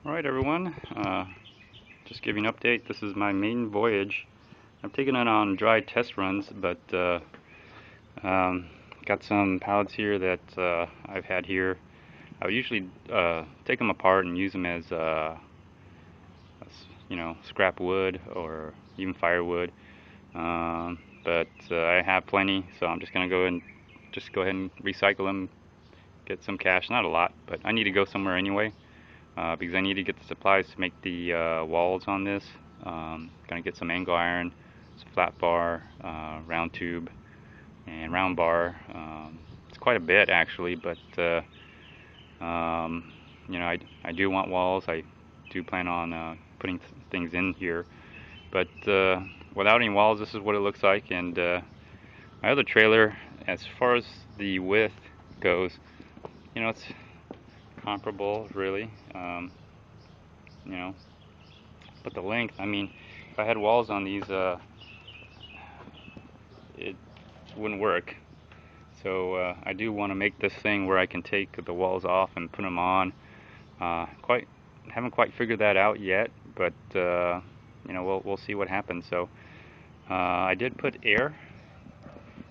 Alright everyone, just giving an update. This is my maiden voyage. I've taken it on dry test runs, but got some pallets here that I've had here. I would usually take them apart and use them as scrap wood or even firewood. But I have plenty, so I'm just gonna go ahead and recycle them, get some cash. Not a lot, but I need to go somewhere anyway. Because I need to get the supplies to make the walls on this. Gonna get some angle iron, some flat bar, round tube, and round bar. It's quite a bit actually, but I do want walls. I do plan on putting things in here, but without any walls, this is what it looks like. And my other trailer, as far as the width goes, it's comparable really. You know, but the length, I mean, if I had walls on these, it wouldn't work. So I do want to make this thing where I can take the walls off and put them on. Haven't quite figured that out yet, but we'll see what happens. So I did put air,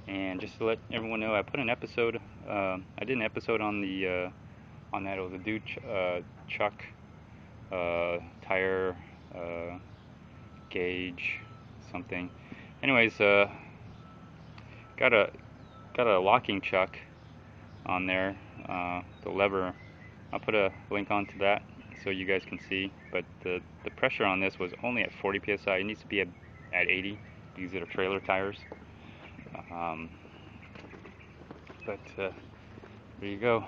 and just to let everyone know, I put an episode. I did an episode on on that. It was a dude Chuck tire gauge something. Anyways, got a locking chuck on there. The lever, I'll put a link onto that so you guys can see. But the pressure on this was only at 40 psi. It needs to be at 80 because they're trailer tires. But there you go.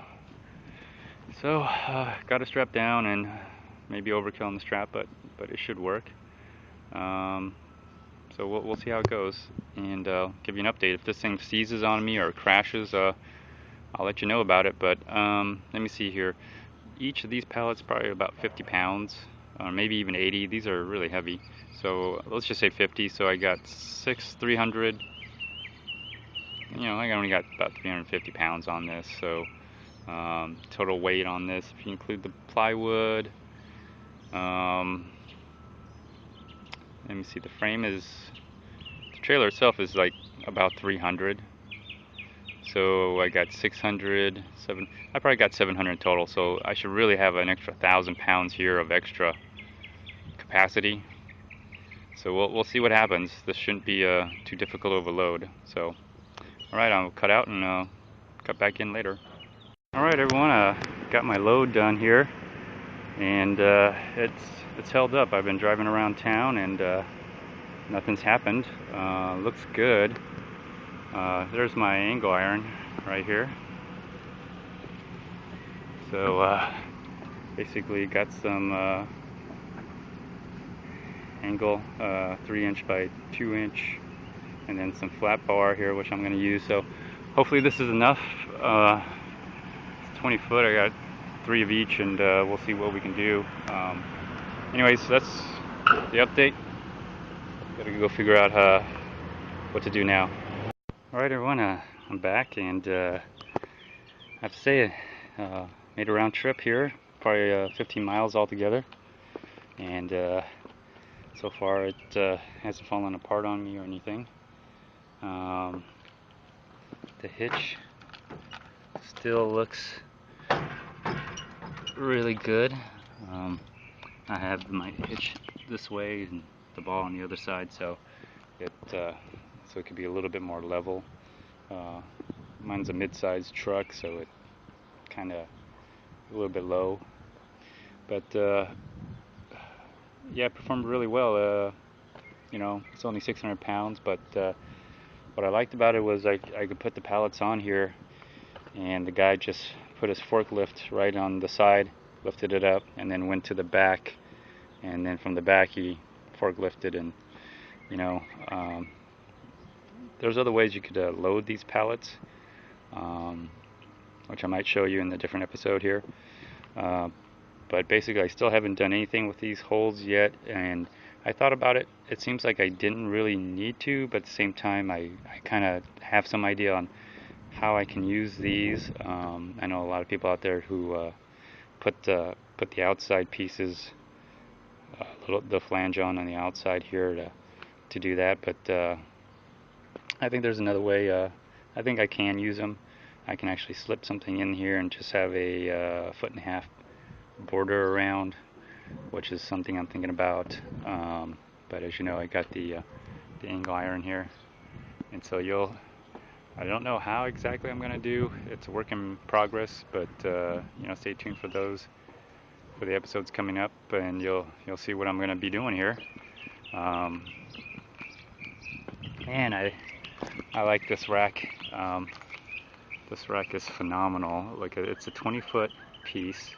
So got to strap down, and maybe overkill on the strap, but it should work. So we'll see how it goes, and give you an update. If this thing seizes on me or crashes, I'll let you know about it. But let me see here. Each of these pallets probably about 50 pounds, or maybe even 80. These are really heavy. So let's just say 50. So I got 300. I only got about 350 pounds on this. So total weight on this, if you include the plywood, let me see, the trailer itself is like about 300. So I got 600, I probably got 700 total. So I should really have an extra 1,000 pounds here of extra capacity. So we'll see what happens. This shouldn't be too difficult of a load. So, all right, I'll cut out and cut back in later. All right, everyone, got my load done here, and it's held up. I've been driving around town, and nothing's happened. Looks good. There's my angle iron right here. So basically got some angle 3" by 2", and then some flat bar here, which I'm going to use. So hopefully this is enough. It's 20 foot. I got 3 of each, and we'll see what we can do. Anyways, that's the update. Gotta go figure out what to do now. Alright everyone, I'm back, and I have to say, made a round trip here, probably 15 miles altogether, and so far it hasn't fallen apart on me or anything. The hitch still looks really good. I have my hitch this way and the ball on the other side, so it could be a little bit more level. Mine's a mid-sized truck, so it kind of a little bit low, but yeah, it performed really well. It's only 600 pounds, but what I liked about it was I could put the pallets on here, and the guy just put his forklift right on the side, lifted it up, and then went to the back, and then from the back he forklifted. And there's other ways you could load these pallets, which I might show you in a different episode here. But basically I still haven't done anything with these holes yet, and I thought about it. It seems like I didn't really need to, but at the same time I kind of have some idea on how I can use these. I know a lot of people out there who put put the outside pieces, the flange on the outside here to do that, but I think there's another way. I think I can use them. I can actually slip something in here and just have a 1.5 foot border around, which is something I'm thinking about. But as you know, I got the angle iron here, and so I don't know how exactly I'm going to do. It's a work in progress, but stay tuned for those, for the episodes coming up, and you'll see what I'm going to be doing here. And I like this rack. This rack is phenomenal. Like, it's a 20-foot piece,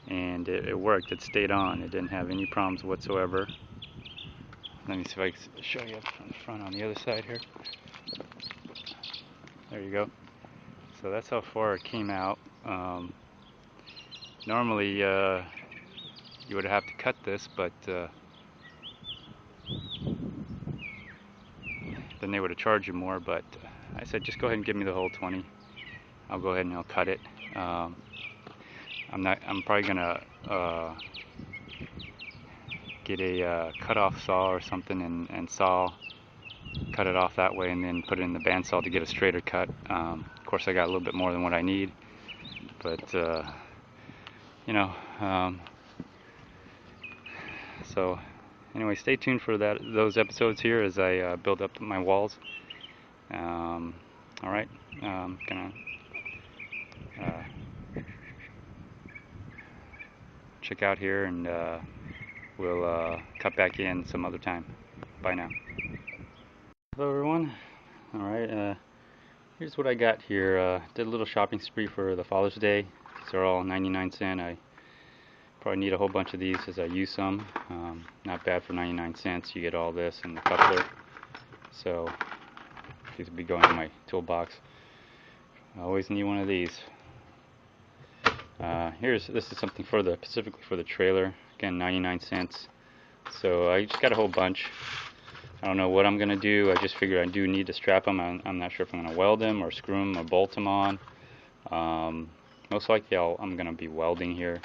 and it worked. It stayed on. It didn't have any problems whatsoever. Let me see if I can show you from the front on the other side here. There you go. So that's how far it came out. Normally you would have to cut this, but then they would have charged you more. But I said, just go ahead and give me the whole 20. I'll go ahead and I'll cut it. I'm probably gonna get a cut-off saw or something and cut it off that way, and then put it in the bandsaw to get a straighter cut. Of course, I got a little bit more than what I need, but so anyway, stay tuned for those episodes here as I build up my walls. All right, gonna check out here, and we'll cut back in some other time. Bye now. Hello everyone. All right, here's what I got here. Did a little shopping spree for the Father's Day. These are all 99¢. I probably need a whole bunch of these as I use some. Not bad for 99¢. You get all this and the coupler. So these will be going in my toolbox. I always need one of these. This is something specifically for the trailer. Again, 99¢. So I just got a whole bunch. I don't know what I'm gonna do. I just figured I do need to strap them. I'm not sure if I'm gonna weld them or screw them or bolt them on. Most likely I'm gonna be welding here.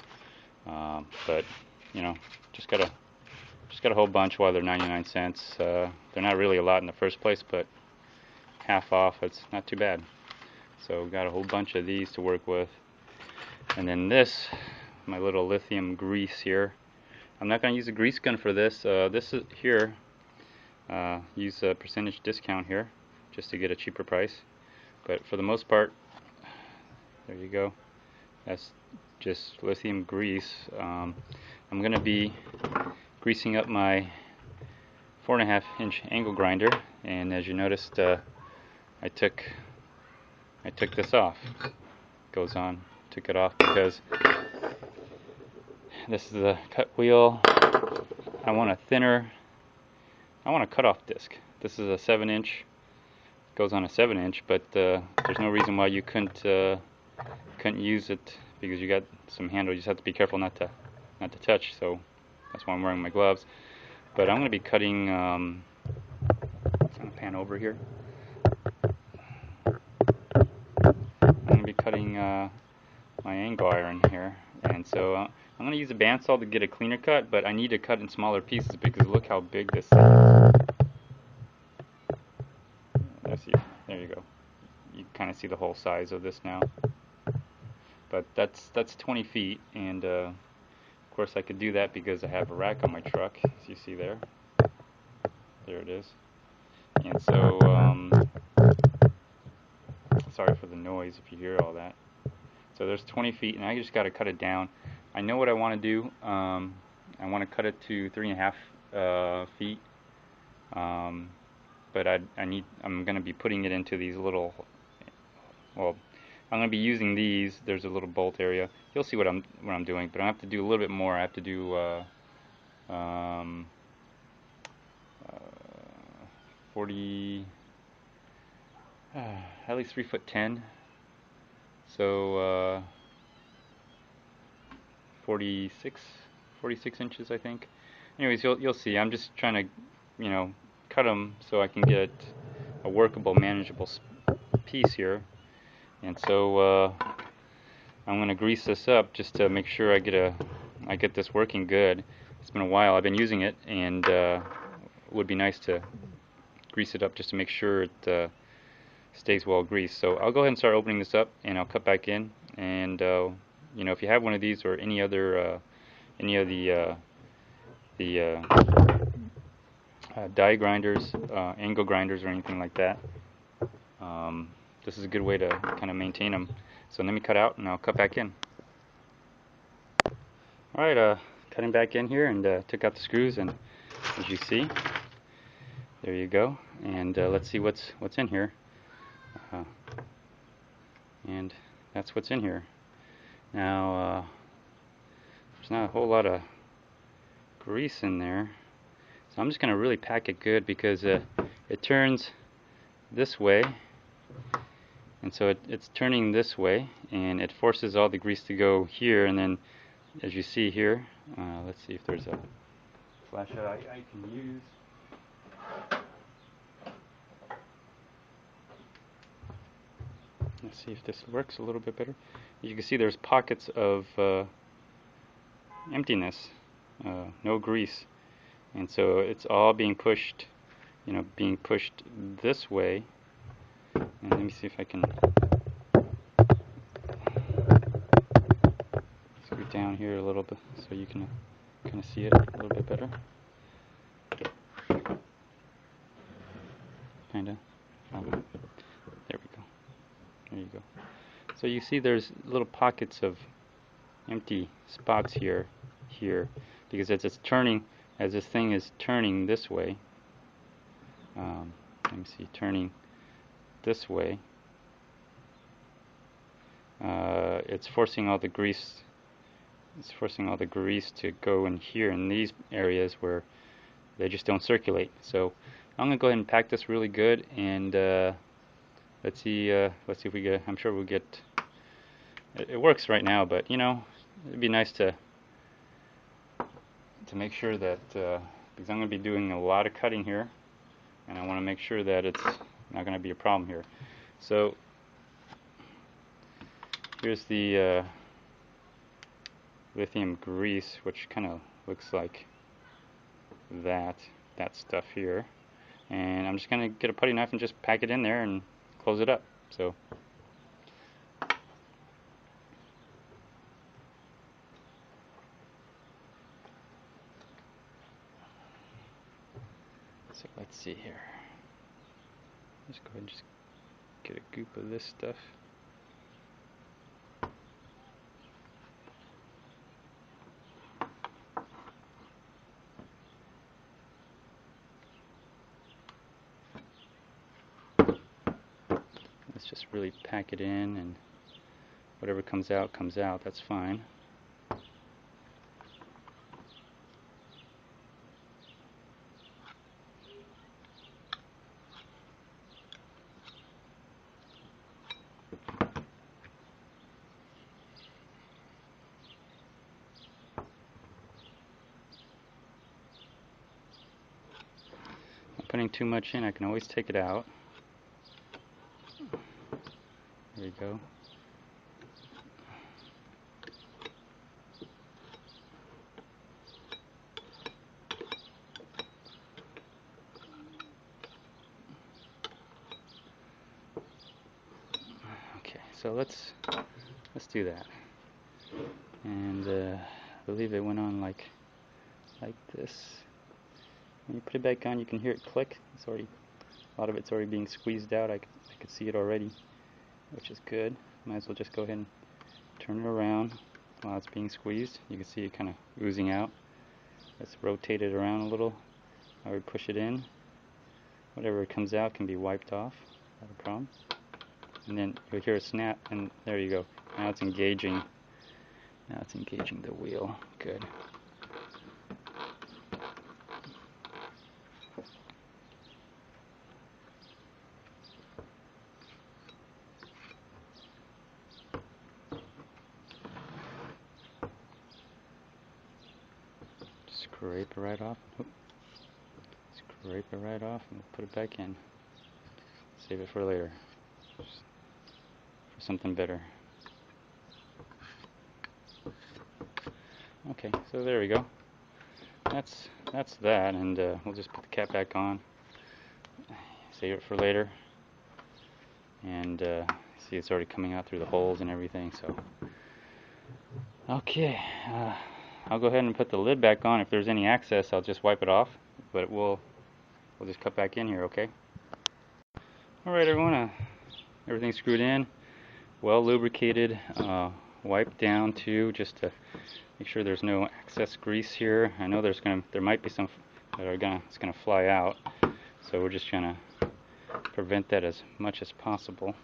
But just got a whole bunch while they're 99¢. They're not really a lot in the first place, but half off, it's not too bad. So got a whole bunch of these to work with. And then my little lithium grease here. I'm not going to use a grease gun for this. This is here. Use a percentage discount here just to get a cheaper price. But for the most part, there you go. That's just lithium grease. I'm going to be greasing up my 4.5-inch angle grinder, and as you noticed, I took this off. Goes on. Took it off because this is a cut wheel. I want a cutoff disc. This is a 7-inch. Goes on a 7-inch, but there's no reason why you couldn't use it, because you got some handle. You just have to be careful not to touch. So that's why I'm wearing my gloves. But I'm going to be cutting. I'm going to pan over here. I'm going to be cutting my angle iron here, and so I'm going to use a bandsaw to get a cleaner cut, but I need to cut in smaller pieces because look how big this is. There you go. You kind of see the whole size of this now. But that's 20 feet, and of course I could do that because I have a rack on my truck, as you see there. There it is. And so, sorry for the noise if you hear all that. So there's 20 feet, and I just got to cut it down. I know what I want to do. I want to cut it to 3.5 feet. But I'm going to be putting it into these little, well, I'm going to be using these. There's a little bolt area. You'll see what I'm doing, but I have to do a little bit more. I have to do 40, at least 3'10". So 46 inches, I think. Anyways, you'll see. I'm just trying to, cut them so I can get a workable, manageable piece here. And so I'm going to grease this up just to make sure I get this working good. It's been a while I've been using it, and it would be nice to grease it up just to make sure it stays well greased. So I'll go ahead and start opening this up, and I'll cut back in. And you know, if you have one of these or any other any of the die grinders, angle grinders, or anything like that, this is a good way to kind of maintain them. So let me cut out, and I'll cut back in. Alright, cutting back in here, and took out the screws, and as you see, there you go. And let's see what's in here. And that's what's in here. Now, there's not a whole lot of grease in there, so I'm just going to really pack it good, because it turns this way, and so it's turning this way, and it forces all the grease to go here. And then, as you see here, let's see if there's a flashlight I can use. Let's see if this works a little bit better. As you can see, there's pockets of emptiness, no grease, and so it's all being pushed, you know, being pushed this way. And let me see if I can scoot down here a little bit so you can kind of see it a little bit better. Kinda. There we go. There you go. So you see there's little pockets of empty spots here, because as it's turning, as this thing is turning this way, let me see, turning this way, it's forcing all the grease. It's forcing all the grease to go in here in these areas where they just don't circulate. So I'm gonna go ahead and pack this really good, and let's see if we get. I'm sure we'll get. It works right now, but you know, it'd be nice to make sure that because I'm going to be doing a lot of cutting here, and I want to make sure that it's not going to be a problem here. So here's the lithium grease, which kind of looks like that stuff here, and I'm just going to get a putty knife and just pack it in there and close it up. So let's see here. Let's go ahead and just get a goop of this stuff. Let's just really pack it in, and whatever comes out, that's fine. Putting too much in, I can always take it out. There you go. Okay, so let's do that. And I believe it went on like this. When you put it back on, you can hear it click. It's already, a lot of it's already being squeezed out. I could see it already, which is good. Might as well just go ahead and turn it around while it's being squeezed. You can see it kind of oozing out. Let's rotate it around a little. I would push it in. Whatever comes out can be wiped off, not a problem. And then you'll hear a snap, and there you go. Now it's engaging. Now it's engaging the wheel. Good. Scrape it right off. Scrape it right off, and put it back in. Save it for later, for something better. Okay, so there we go. That's that, and we'll just put the cap back on. Save it for later. And see, it's already coming out through the holes and everything. So, okay, I'll go ahead and put the lid back on. If there's any excess, I'll just wipe it off. But we'll just cut back in here, okay? All right, everyone. Everything's screwed in, well lubricated, wiped down too, just to make sure there's no excess grease here. I know there might be some that it's gonna fly out, so we're just gonna prevent that as much as possible.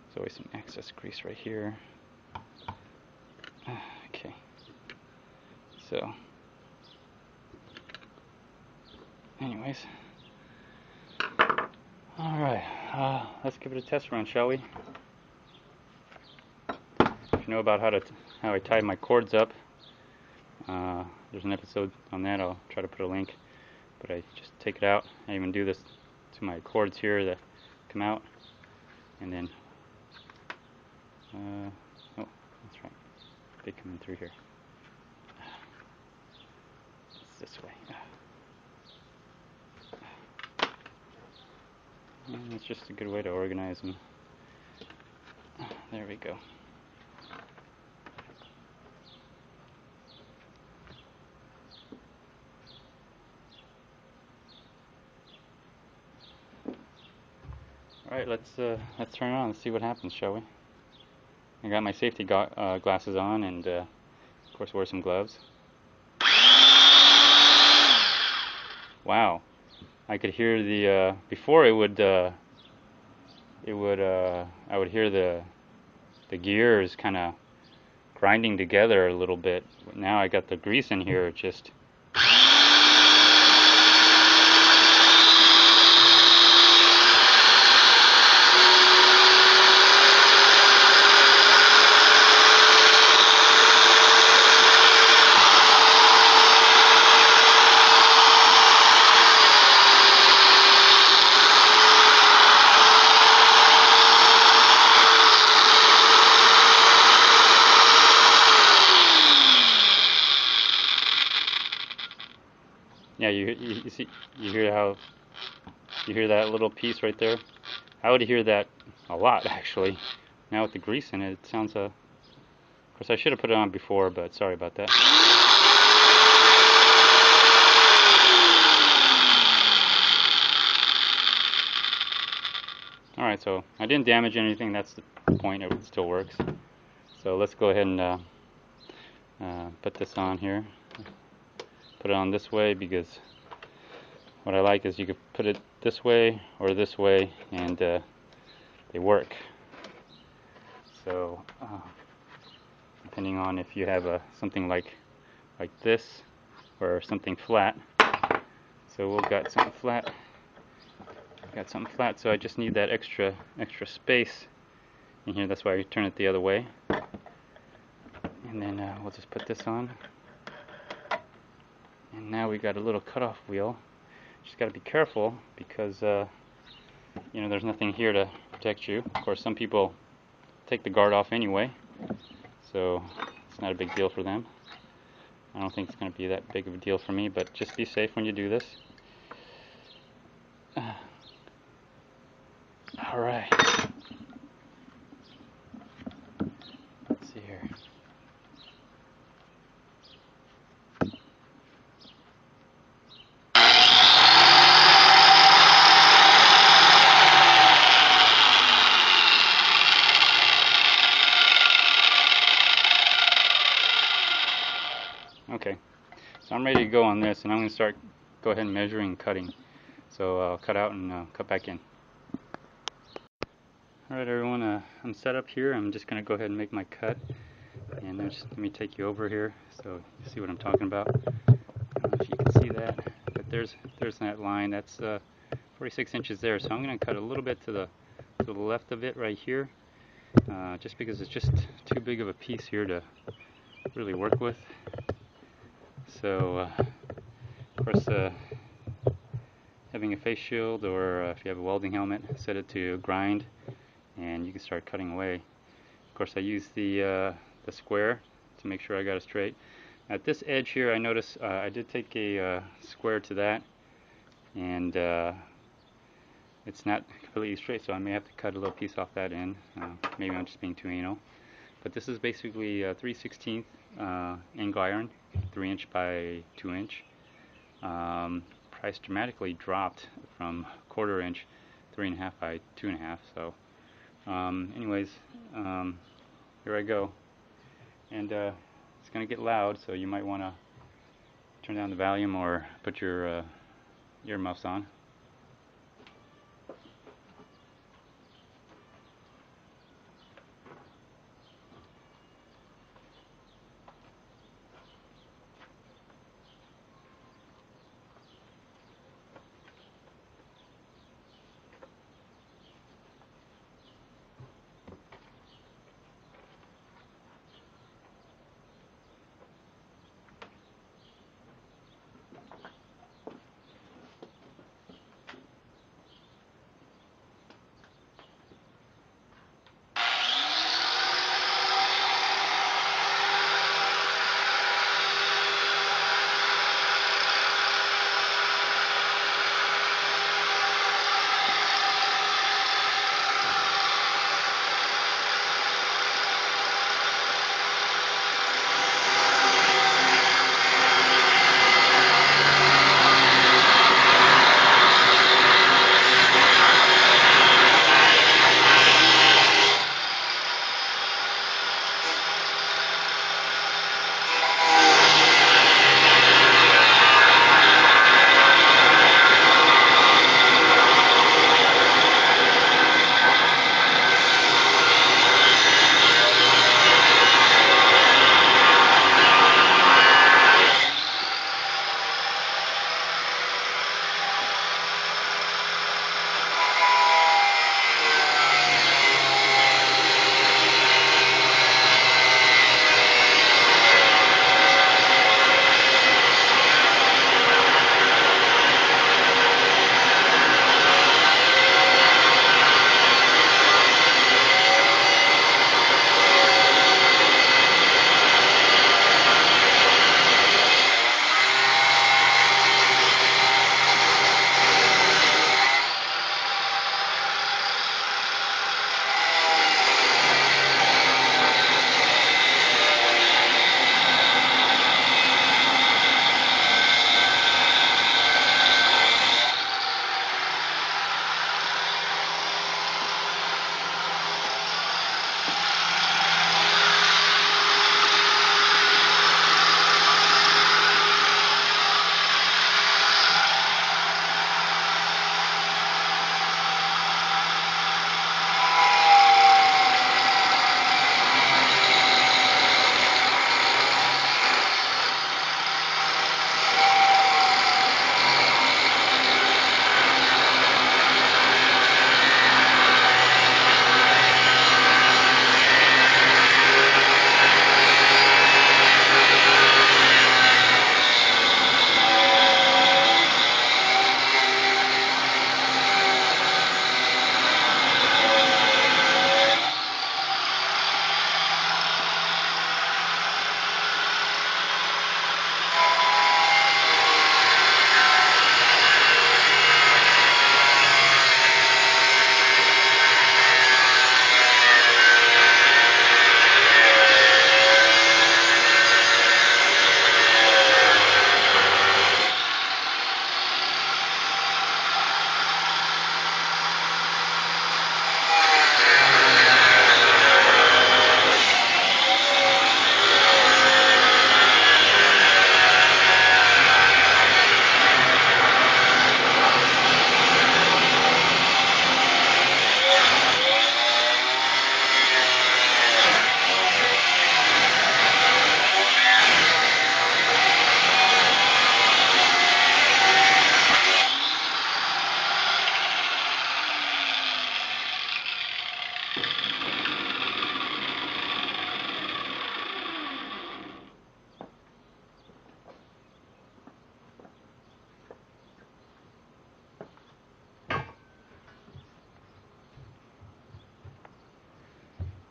There's always some excess grease right here. Okay, so anyways, all right, let's give it a test run, shall we? If you know about how I tie my cords up, there's an episode on that. I'll try to put a link, but I just take it out. I even do this to my cords here that come out, and then oh, that's right, they come in through here. It's this way. And it's just a good way to organize them. There we go. All right, let's turn it on and see what happens, shall we? I got my safety glasses on, and of course wear some gloves. Wow, I could hear the before I would hear the gears kind of grinding together a little bit. Now I got the grease in here, it just yeah, you see, you hear that little piece right there? I would hear that a lot, actually. Now with the grease in it, it sounds of course I should have put it on before, but sorry about that. Alright, so I didn't damage anything, that's the point, it still works. So let's go ahead and put this on here. Put it on this way, because what I like is you could put it this way or this way, and they work. So depending on if you have something like this or something flat. So we've got something flat. So I just need that extra space in here. That's why I turn it the other way. And then we'll just put this on. And now we got a little cutoff wheel. Just got to be careful, because you know, there's nothing here to protect you. Of course, some people take the guard off anyway, so it's not a big deal for them. I don't think it's going to be that big of a deal for me, but just be safe when you do this. Alright. Let's see here. Okay, so I'm ready to go on this, and I'm going to go ahead and measuring and cutting. So I'll cut out and cut back in. Alright everyone, I'm set up here. I'm just going to go ahead and make my cut. And let me take you over here so you see what I'm talking about. I don't know if you can see that, but there's that line. That's 46 inches there. So I'm going to cut a little bit to the left of it right here, just because it's just too big of a piece here to really work with. So of course, having a face shield, or if you have a welding helmet, set it to grind, and you can start cutting away. Of course, I use the square to make sure I got it straight. At this edge here, I notice I did take a square to that, and it's not completely straight, so I may have to cut a little piece off that end. Maybe I'm just being too anal. But this is basically 3/16 angle iron, 3" by 2". Price dramatically dropped from 1/4". 3.5 by 2.5. So anyways, here I go, and it's gonna get loud, so you might want to turn down the volume or put your earmuffs on.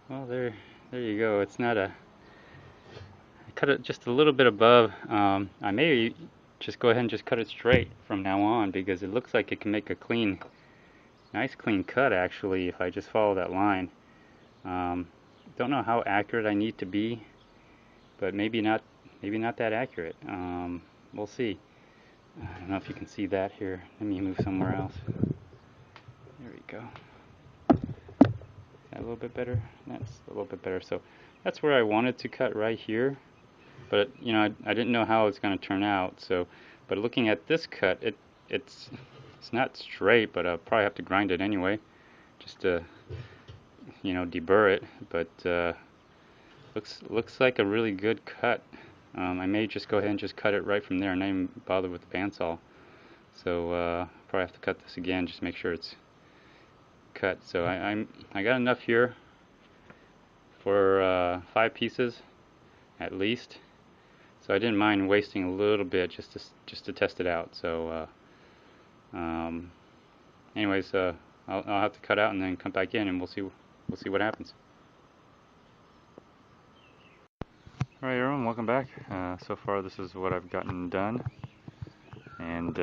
Well, there you go. It's not a cut it just a little bit above. I may just go ahead and just cut it straight from now on because it looks like it can make a nice clean cut actually if I just follow that line. Don't know how accurate I need to be, but maybe not that accurate. We'll see. I don't know if you can see that here. Let me move somewhere else. There we go. That a little bit better? That's a little bit better. So that's where I wanted to cut, right here. But you know, I didn't know how it's going to turn out. So, but looking at this cut, it's not straight, but I'll probably have to grind it anyway, just to, you know, deburr it. But looks like a really good cut. I may just go ahead and just cut it right from there and not even bother with the bandsaw. So probably have to cut this again just to make sure it's cut. So I got enough here for 5 pieces at least. So I didn't mind wasting a little bit just to test it out. So anyways, I'll have to cut out and then come back in and we'll see what happens. Alright everyone, welcome back. So far this is what I've gotten done, and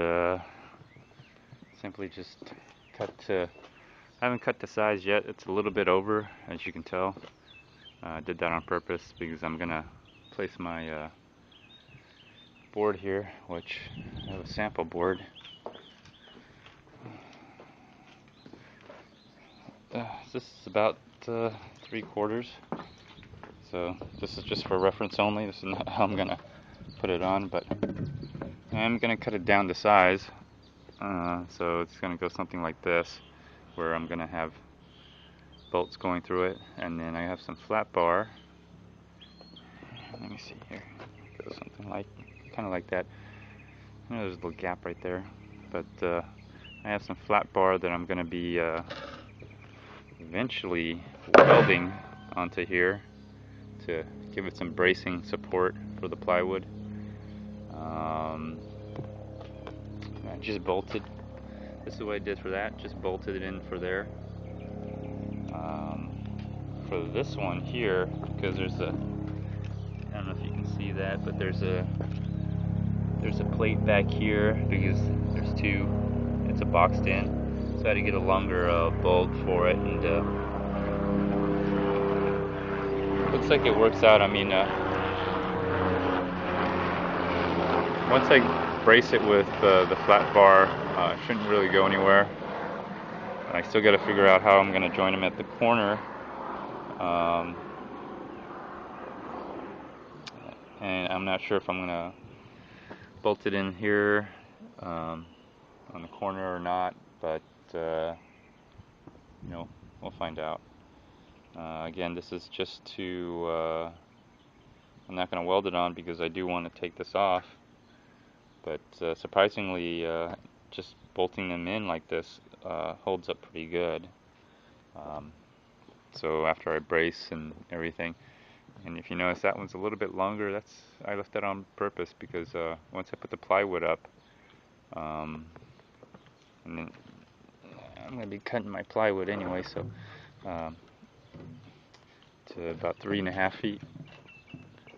simply just I haven't cut the size yet. It's a little bit over, as you can tell. I did that on purpose because I'm gonna place my board here, which I have a sample board. This is about 3/4. So this is just for reference only. This is not how I'm gonna put it on, but I'm gonna cut it down to size. So it's gonna go something like this, where I'm gonna have bolts going through it, and then I have some flat bar. Let me see here. It goes something like, kind of like that. I know there's a little gap right there, but I have some flat bar that I'm gonna be eventually welding onto here to give it some bracing support for the plywood. I just bolted. This is what I did for that. Just bolted it in for there. For this one here, because there's I don't know if you can see that, but there's a plate back here because there's 2. It's a boxed in, so I had to get a longer bolt for it, and looks like it works out. I mean, once I brace it with the flat bar, it shouldn't really go anywhere. I still got to figure out how I'm going to join them at the corner, and I'm not sure if I'm going to bolt it in here on the corner or not, but you know, we'll find out. Again, this is just to I'm not going to weld it on because I do want to take this off, but surprisingly just bolting them in like this holds up pretty good. So after I brace and everything, and if you notice that one's a little bit longer, I left that on purpose because once I put the plywood up, and then I'm going to be cutting my plywood anyway, so to about 3.5 feet.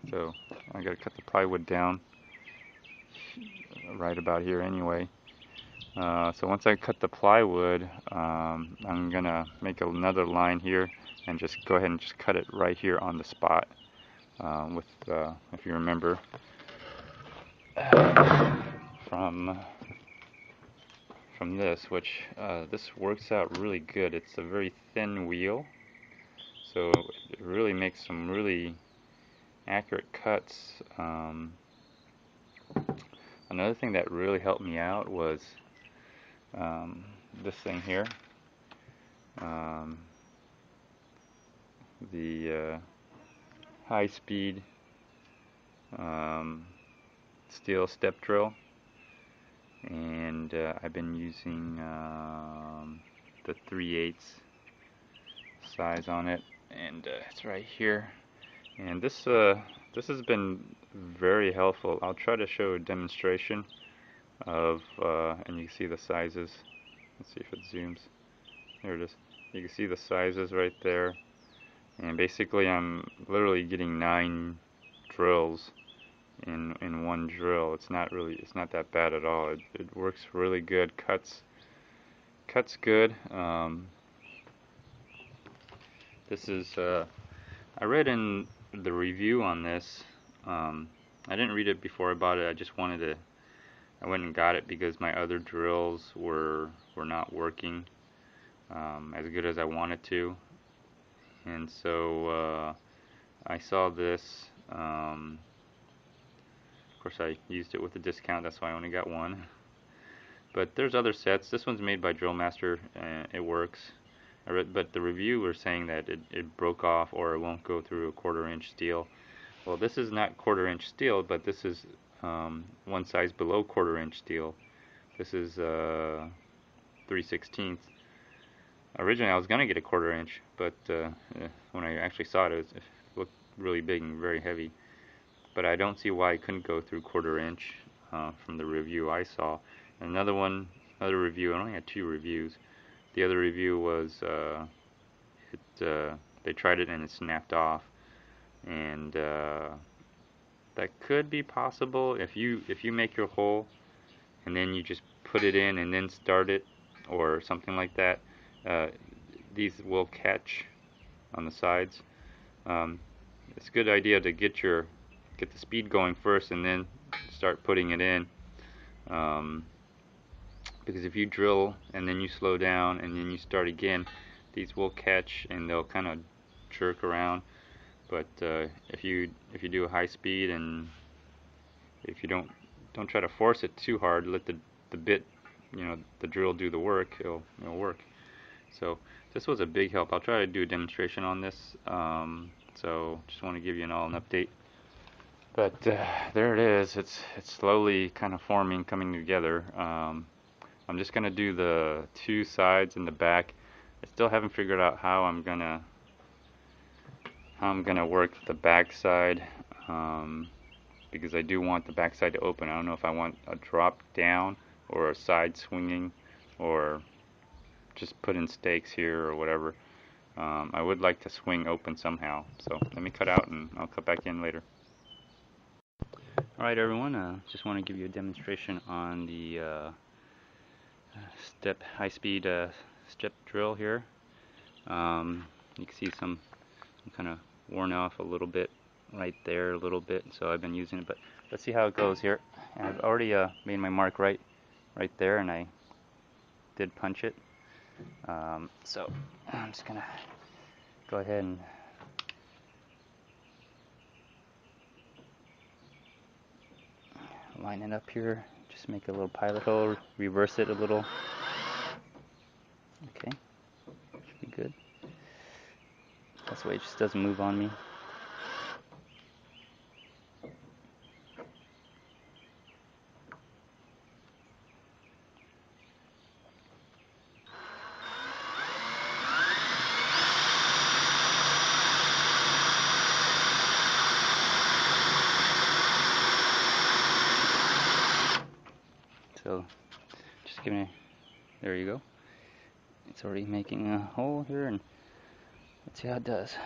So I got to cut the plywood down right about here anyway. So once I cut the plywood, I'm gonna make another line here and just go ahead and just cut it right here on the spot. With if you remember from this, which this works out really good. It's a very thin wheel, so it really makes some really accurate cuts. Another thing that really helped me out was this thing here, the high-speed steel step drill, and I've been using the 3/8 size on it, and it's right here. And this has been very helpful. I'll try to show a demonstration of, and you can see the sizes. Let's see if it zooms. There it is. You can see the sizes right there. And basically I'm literally getting 9 drills in one drill. It's not that bad at all. It works really good. Cuts good. This is I read in the review on this. I didn't read it before I bought it. I went and got it because my other drills were not working as good as I wanted to, and so I saw this. Of course, I used it with a discount. That's why I only got one. But there's other sets. This one's made by Drill Master, and it works. But the review were saying that it broke off or it won't go through a 1/4-inch steel. Well, this is not 1/4-inch steel, but this is one size below 1/4-inch steel. This is 3/16. Originally, I was gonna get a 1/4-inch, but when I actually saw it, it looked really big and very heavy. But I don't see why it couldn't go through 1/4-inch from the review I saw. Another review. I only had 2 reviews. The other review was they tried it and it snapped off, and that could be possible if you make your hole and then you just put it in and then start it or something like that. These will catch on the sides. It's a good idea to get the speed going first and then start putting it in. Because if you drill and then you slow down and then you start again, these will catch and they'll kind of jerk around. But if you do a high speed and if you don't try to force it too hard, let the bit, the drill do the work, it'll work. So this was a big help. I'll try to do a demonstration on this. So just want to give you an update. But there it is. It's slowly kind of forming, coming together. I'm just gonna do the 2 sides and the back. I still haven't figured out how I'm gonna work the back side, because I do want the back side to open. I don't know if I want a drop down or a side swinging or just put in stakes here or whatever. I would like to swing open somehow. So let me cut out and I'll cut back in later. Alright everyone, just want to give you a demonstration on the high speed step drill here. You can see some kind of worn off a little bit right there, a little bit, so I've been using it, but let's see how it goes here. And I've already made my mark right there, and I did punch it. So I'm just gonna go ahead and line it up here, just make a little pilot hole, reverse it a little. Okay, should be good. That's why it just doesn't move on me. So just giving it, there you go. It's already making a hole here, and let's see how it does.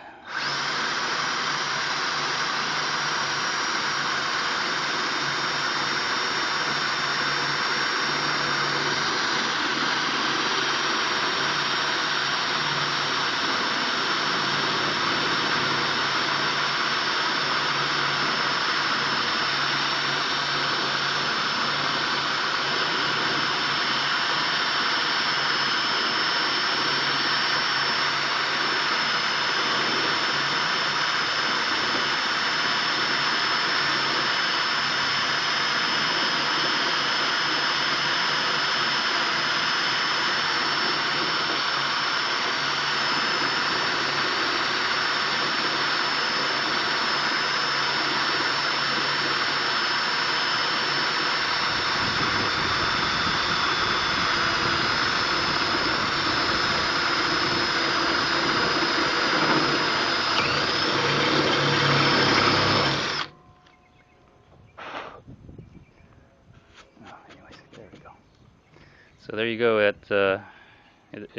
So there you go. It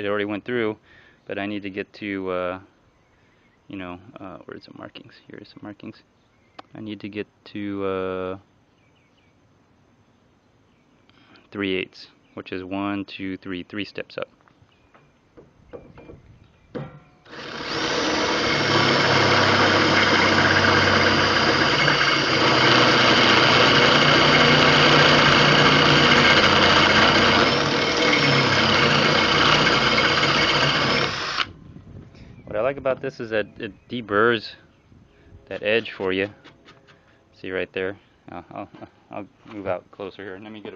already went through, but I need to get to, where's the markings? Here's some markings. I need to get to 3/8, which is 1, 2, 3, 3 steps up. What I like about this is that it deburrs that edge for you. See right there? I'll move out closer here. Let me get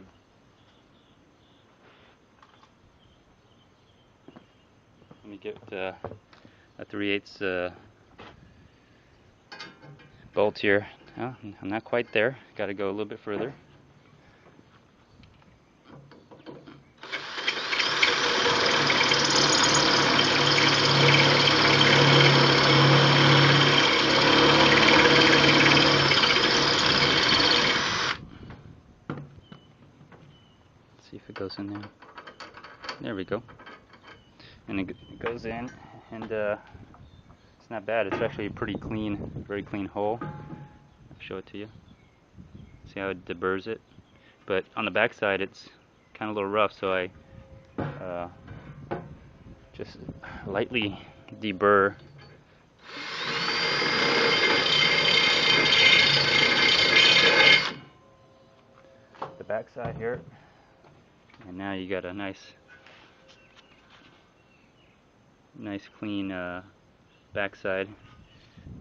a 3/8 bolt here. Oh, I'm not quite there. Got to go a little bit further. See if it goes in there. There we go. And it goes in, and it's not bad. It's actually a pretty clean, very clean hole. I'll show it to you. See how it deburrs it? But on the back side, it's kind of a little rough, so I just lightly deburr. The back side here, and now you got a nice clean back side,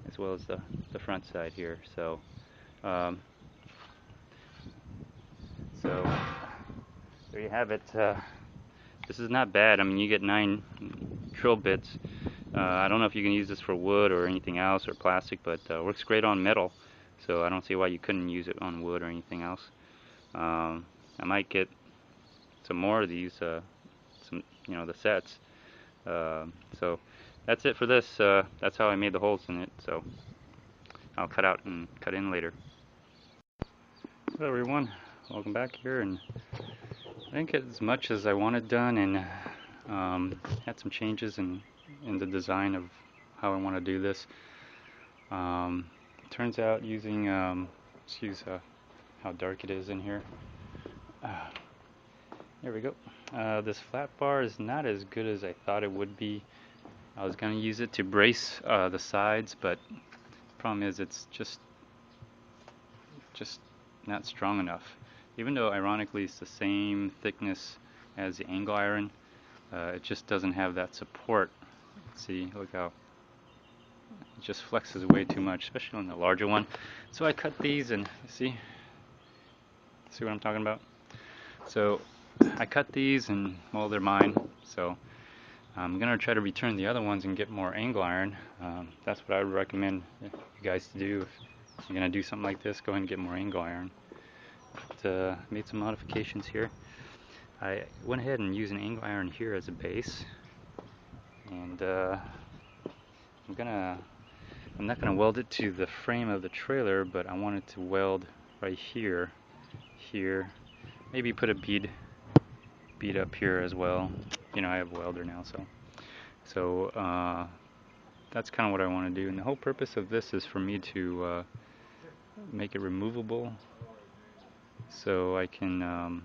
as well as the front side here. So there you have it. This is not bad. I mean, you get 9 drill bits. I don't know if you can use this for wood or anything else, or plastic, but works great on metal. So I don't see why you couldn't use it on wood or anything else. I might get some more of these, the sets. So that's it for this. That's how I made the holes in it. So I'll cut out and cut in later. Hello everyone, welcome back here. And I didn't get as much as I wanted done, and had some changes in the design of how I want to do this. Turns out using, excuse how dark it is in here. There we go. This flat bar is not as good as I thought it would be. I was going to use it to brace the sides, but the problem is it's just not strong enough. Even though ironically it's the same thickness as the angle iron, it just doesn't have that support. See, look how it just flexes way too much, especially on the larger one. So I cut these, and see what I'm talking about? So I cut these, and well, they're mine. So I'm gonna try to return the other ones and get more angle iron. That's what I would recommend you guys to do. If you're gonna do something like this, go ahead and get more angle iron. But made some modifications here. I went ahead and used an angle iron here as a base, and I'm not gonna weld it to the frame of the trailer, but I wanted to weld right here, maybe put a bead up here as well. You know, I have a welder now, so that's kind of what I want to do. And the whole purpose of this is for me to make it removable, so I can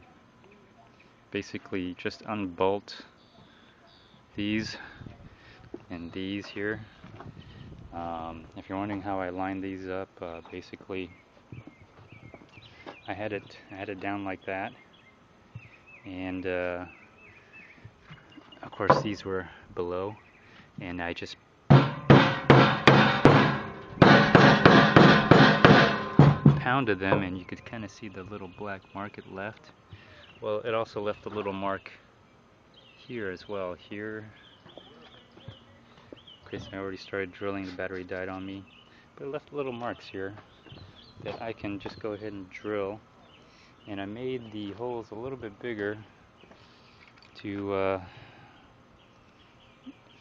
basically just unbolt these and these here. If you're wondering how I line these up, basically I had it down like that, and of course these were below, and I just pounded them, and you could kind of see the little black mark it left. Well, it also left a little mark here as well. Here, okay, so I already started drilling. The battery died on me, but it left little marks here that I can just go ahead and drill. And I made the holes a little bit bigger to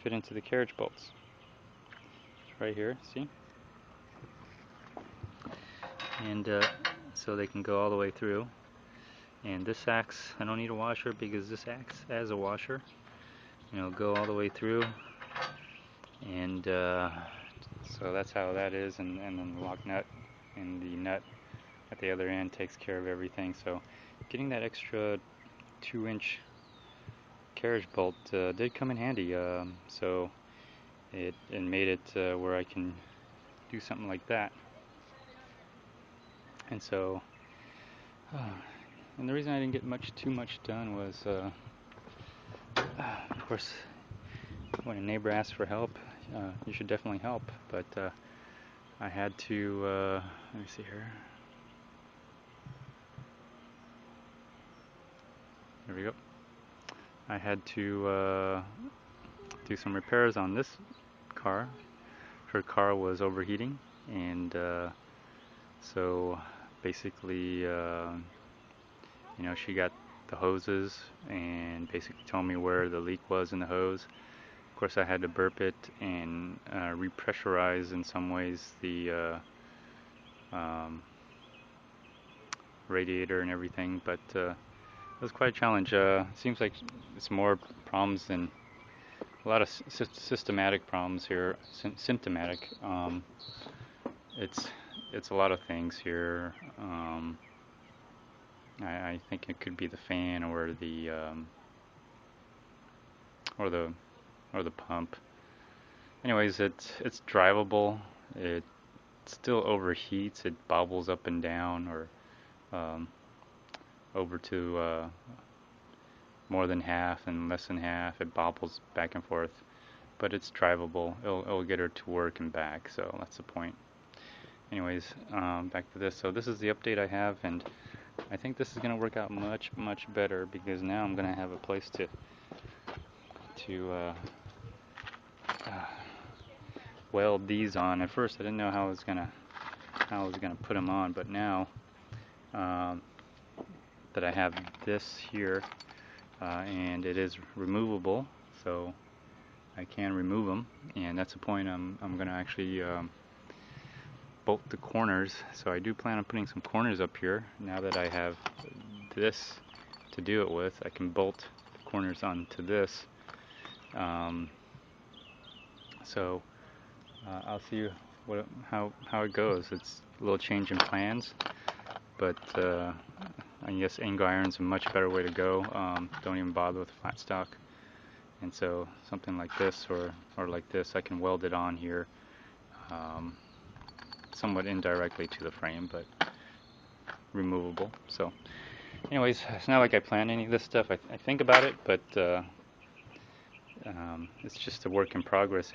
fit into the carriage bolts. Right here, see? And so they can go all the way through. And this acts, I don't need a washer because this acts as a washer. You know, go all the way through. And so that's how that is. And then the lock nut and the nut at the other end takes care of everything. So getting that extra 2-inch carriage bolt did come in handy. So it made it where I can do something like that. And so, and the reason I didn't get too much done was, of course, when a neighbor asks for help, you should definitely help. But I had to, let me see here. There we go. I had to do some repairs on this car. Her car was overheating, and so basically, she got the hoses and basically told me where the leak was in the hose. Of course, I had to burp it and repressurize in some ways the radiator and everything, but it was quite a challenge. Seems like it's more problems than a lot of systematic problems here, symptomatic. It's a lot of things here. I think it could be the fan or the pump. Anyways, it's drivable. It still overheats. It bobbles up and down, or over to more than half and less than half. It bobbles back and forth, but it's drivable. It'll get her to work and back, so that's the point. Anyways, back to this. So this is the update I have, and I think this is going to work out much better, because now I'm going to have a place to weld these on. At first I didn't know how I was gonna put them on, but now that I have this here, and it is removable, so I can remove them, and that's the point. I'm gonna actually bolt the corners. So I do plan on putting some corners up here. Now that I have this to do it with, I can bolt the corners onto this. So I'll see how it goes. It's a little change in plans, but I guess angle iron's a much better way to go. Don't even bother with flat stock. And so something like this or like this, I can weld it on here, somewhat indirectly to the frame, but removable. So anyways, it's not like I plan any of this stuff. I think about it, but it's just a work in progress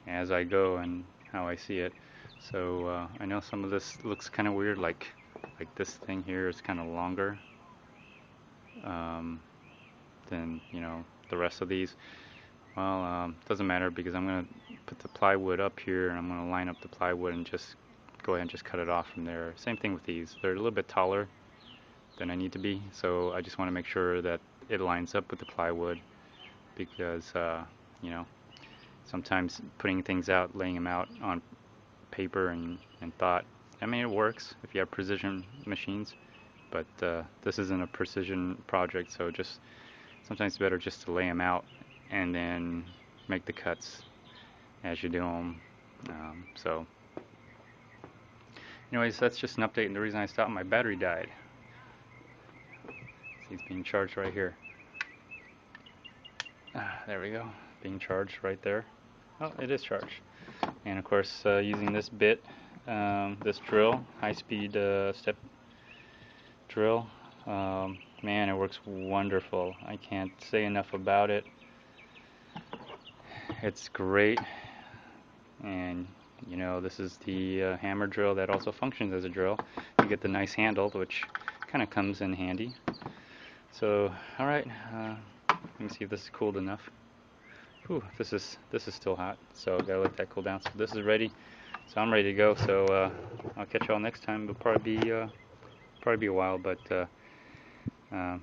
as I go and how I see it. So I know some of this looks kind of weird, like this thing here is kind of longer than the rest of these. Well, doesn't matter, because I'm going to put the plywood up here, and I'm going to line up the plywood and just go ahead and just cut it off from there. Same thing with these. They're a little bit taller than I need to be, so I just want to make sure that it lines up with the plywood, because sometimes putting things out, laying them out on paper and thought, I mean, it works if you have precision machines, but this isn't a precision project, so just sometimes it's better just to lay them out and then make the cuts as you do them. So anyways, that's just an update, and the reason I stopped, my battery died. See, it's being charged right here. There we go, being charged right there. Oh, it is charged. And of course, using this bit, this drill, high-speed step drill, man, it works wonderful. I can't say enough about it. It's great. And this is the hammer drill that also functions as a drill. You get the nice handle, which kind of comes in handy. So alright, let me see if this is cooled enough. Whew, this is still hot, so gotta let that cool down. So this is ready, so I'm ready to go. So I'll catch y'all next time. It'll probably be a while, but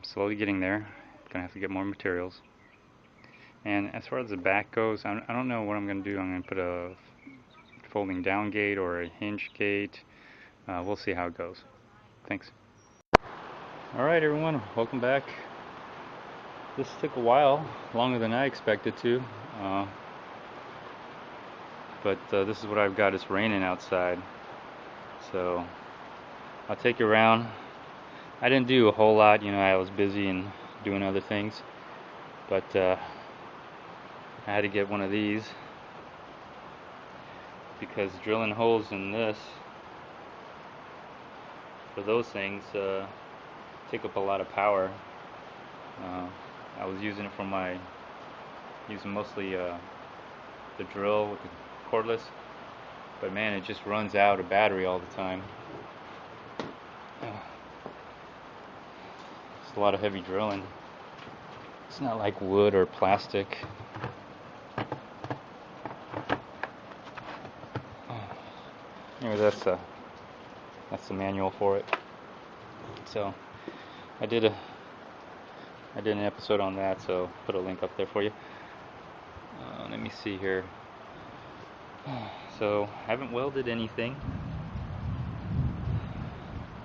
slowly getting there. Gonna have to get more materials. And as far as the back goes, I don't know what I'm gonna do. I'm gonna put a folding down gate or a hinge gate. We'll see how it goes. Thanks. Alright everyone, welcome back. This took a while, longer than I expected to, but this is what I've got. It's raining outside, So I'll take you around. I didn't do a whole lot, I was busy and doing other things, but I had to get one of these because drilling holes in this for those things take up a lot of power. I was using it for using mostly the drill with the cordless, but man, it just runs out of battery all the time. It's a lot of heavy drilling. It's not like wood or plastic. Anyway, that's the manual for it. So I did an episode on that, so put a link up there for you. Let me see here. So I haven't welded anything.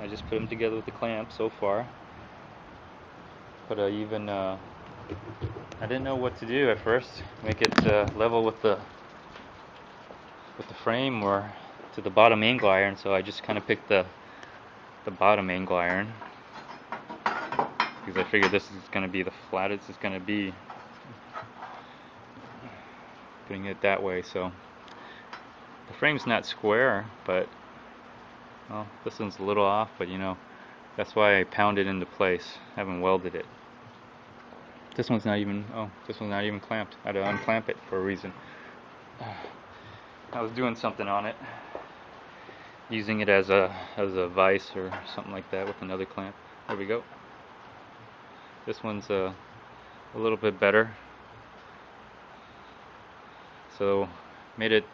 I just put them together with the clamp so far. But I didn't know what to do at first. Make it level with the frame or to the bottom angle iron. So I just kind of picked the bottom angle iron because I figured this is going to be the flattest it's going to be. Putting it that way, so the frame's not square, but well, this one's a little off, but that's why I pound it into place. I haven't welded it. This one's not even clamped. I had to unclamp it for a reason. I was doing something on it, using it as a vise or something like that with another clamp. There we go. This one's a little bit better. So made it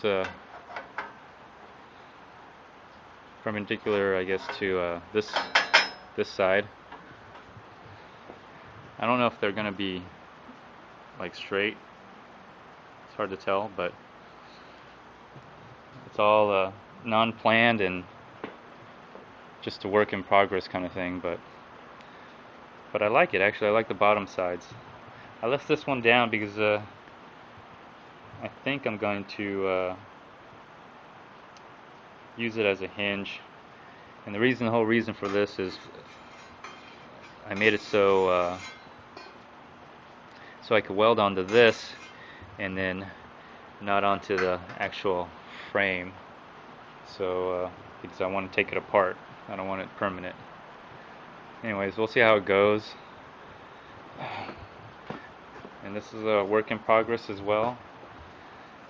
perpendicular, I guess, to this side. I don't know if they're gonna be like straight. It's hard to tell, but it's all non-planned and just a work in progress kind of thing. But I like it, actually. I like the bottom sides. I left this one down because I think I'm going to use it as a hinge, and the whole reason for this is I made it so I could weld onto this and then not onto the actual frame. So because I want to take it apart, I don't want it permanent. Anyways, we'll see how it goes. And this is a work in progress as well.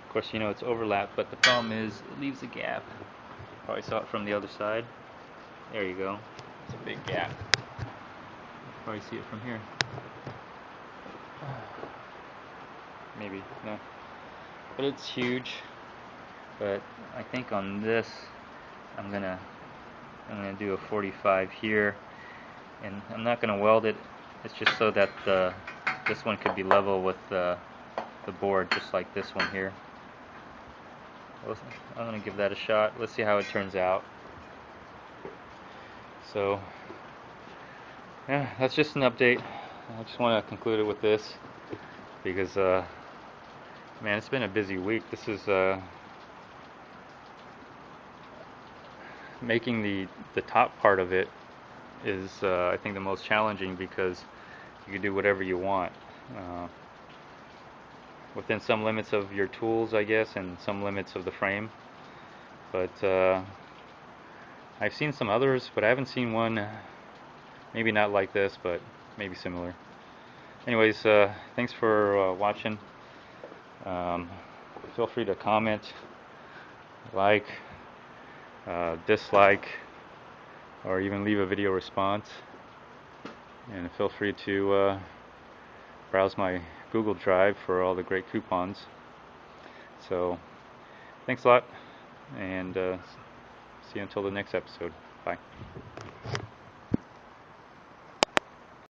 Of course, it's overlapped, but the problem is it leaves a gap. Probably saw it from the other side. There you go. It's a big gap. Probably see it from here. Maybe, no. But it's huge. But I think on this, I'm gonna do a 45 here, and I'm not gonna weld it. It's just so that this one could be level with the board, just like this one here. I'm gonna give that a shot. Let's see how it turns out. So yeah, that's just an update. I just want to conclude it with this because man, it's been a busy week. This is making the top part of it is I think the most challenging because you can do whatever you want within some limits of your tools, I guess, and some limits of the frame. But I've seen some others, but I haven't seen one, maybe not like this, but maybe similar. Anyways, thanks for watching. Feel free to comment, like, dislike, or even leave a video response. And feel free to browse my Google Drive for all the great coupons. So thanks a lot, and see you until the next episode. Bye.